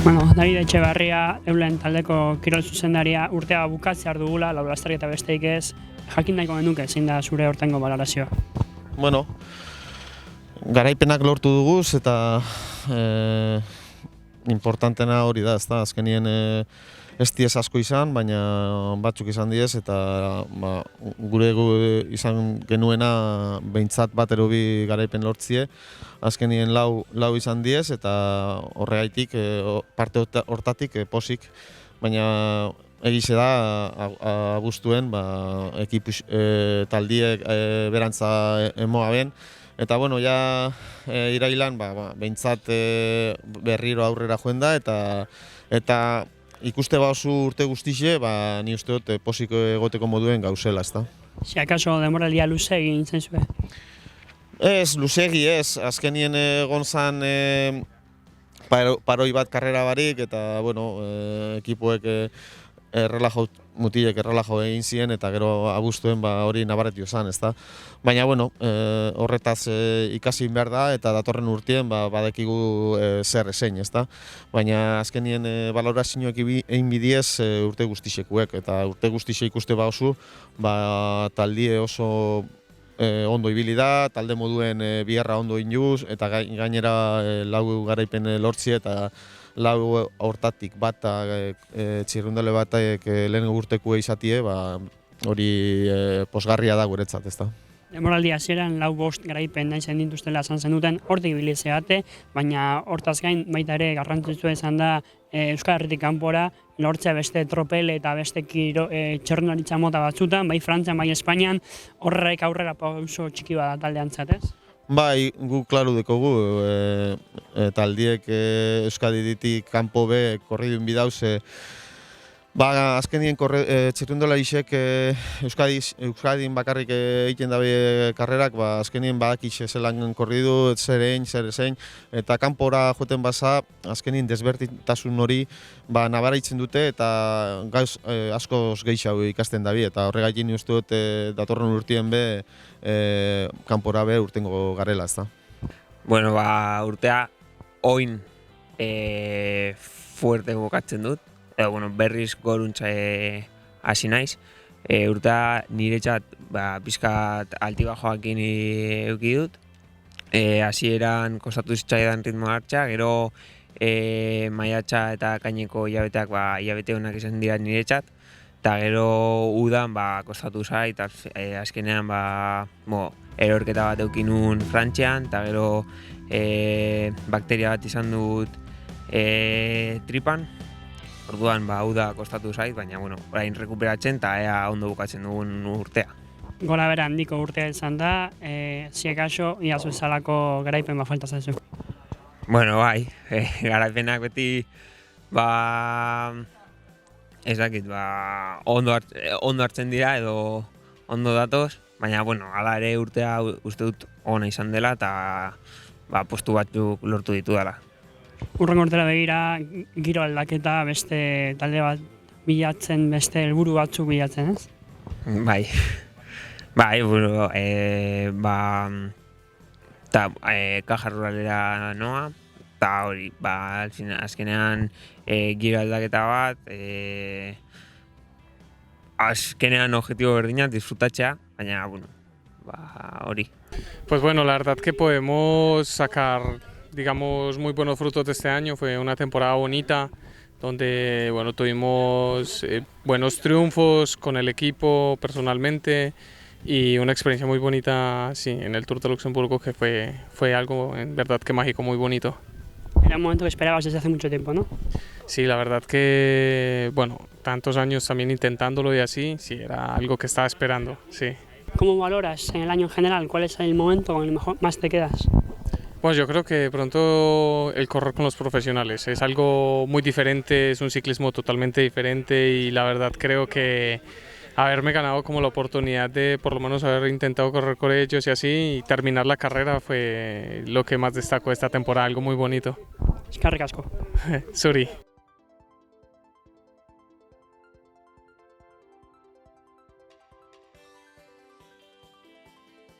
Bueno, David Etxebarria, Eulen taldeko kirol zuzendaria urtea bukatzear dugula, lau lasterketa besteik ez, jakin nahiko genuke zein da zure hortengo balorazioa? Bueno, garaipenak lortu duguz eta importantena hori da, ezta? Azkenien ez diez asko izan, baina batzuk izan diez eta gure izan genuena behintzat bat bi garaipen lortzie. Azkenien lau izan diez eta horregaitik parte hortatik posik, baina egize da abuztuen ekipus taldiek berantza emoa ben. Eta bueno, ja irailan behintzat berriro aurrera joen da eta ikuste oso urte guztixe, ni uste dut posik egoteko moduen gauzela, ezta. Si akaso denboraldia luze egin zen zuen? Ez, luzegi ez, azkenien egon zan paroi bat karrera barik eta bueno, ekipoek mutilek errelajo egin ziren eta gero abuztuen hori nabaretio zan, ezta. Baina bueno, horretaz ikasi behar da eta datorren urtien badekigu zer ezein, ezta. Baina azkenien balorazioak egin bidiez urte guztixekuek eta urte guztixe ikuste oso taldie oso ondo ibili da, talde moduen biharra ondo injuz eta gainera lau garaipen lortzi eta lau hortatik bat txirrundale batek lehen urtekue izatie, hori posgarria da guretzat, ezta. Denboraldi hasieran 4-5 garaipen nahi zen dituztela esan zenuten, hortik ibili zeate, baina hortaz gain baita ere garrantzitsua izan da Euskal Herritik kanpora lortzea beste tropel eta beste txirrundularitza mota batzutan, bai Frantzian, bai Espainian, horrek aurrera pauso txiki bada taldean zatez? Bai, gu klaru dekogu, taldiek Euskaditik kanpo be korridun bidauze. Azkenien txirrundularisek Euskadin bakarrik egiten dabe karrerak, azkenien badakixe zelan korridu, zer ezein, eta kanpora joten basa, azkenien desbertasun hori nabaraitzen dute eta gauz askoz gehiago ikasten dabi, eta horregaitin uste dut datorren urtien be kanpora be urtengo garela, ezta. Bueno, urtea oin fuerte bukatzen dut. Bueno, berriz goruntza hasi naiz. Urtea niretzat pizkat altibajoakin eduki dut. Hasieran kostatu zitzaidan ritmoa hartza, gero maiatza eta kaineko hilabeteak hilabete honak izan dira niretzat. Eta gero udan kostatu zait, azkenean erorketa bat eduki nun Frantzian, eta gero bakteria bat izan dut tripan. Orduan, uda kostatu zait, baina, orain rekuperatzen eta ea ondo bukatzen dugun urtea. Gora bera handiko urtea izan da, ziekaso, iazu ezalako garaipen falta zaizu. Bueno, bai, garaipenak beti, ez dakit, ondo hartzen dira edo ondo datoz, baina, hala ere urtea uste dut ona izan dela eta postu batzuk lortu ditu dela. Urrengo urtera begira, giro aldaketa beste talde bat bilatzen, beste helburu batzuk bilatzen, ez? Bai, eta Caja Ruralera noa, eta hori, azkenean giro aldaketa bat, azkenean objetibo berdina disfrutatzea, baina, hori. Pues bueno, la verdad que podemos sacar, digamos, muy buenos frutos de este año. Fue una temporada bonita donde tuvimos buenos triunfos con el equipo personalmente y una experiencia muy bonita en el Tour de Luxemburgo, que fue algo en verdad que mágico, muy bonito. Era un momento que esperabas desde hace mucho tiempo, ¿no? Sí, la verdad que, tantos años también intentándolo y así, sí, era algo que estaba esperando, sí. ¿Cómo valoras en el año en general? ¿Cuál es el momento con el mejor más te quedas? Pues yo creo que de pronto el correr con los profesionales es algo muy diferente, es un ciclismo totalmente diferente y la verdad creo que haberme ganado como la oportunidad de por lo menos haber intentado correr con ellos y así y terminar la carrera fue lo que más destacó esta temporada, algo muy bonito. Eskerrik asko. Zuri.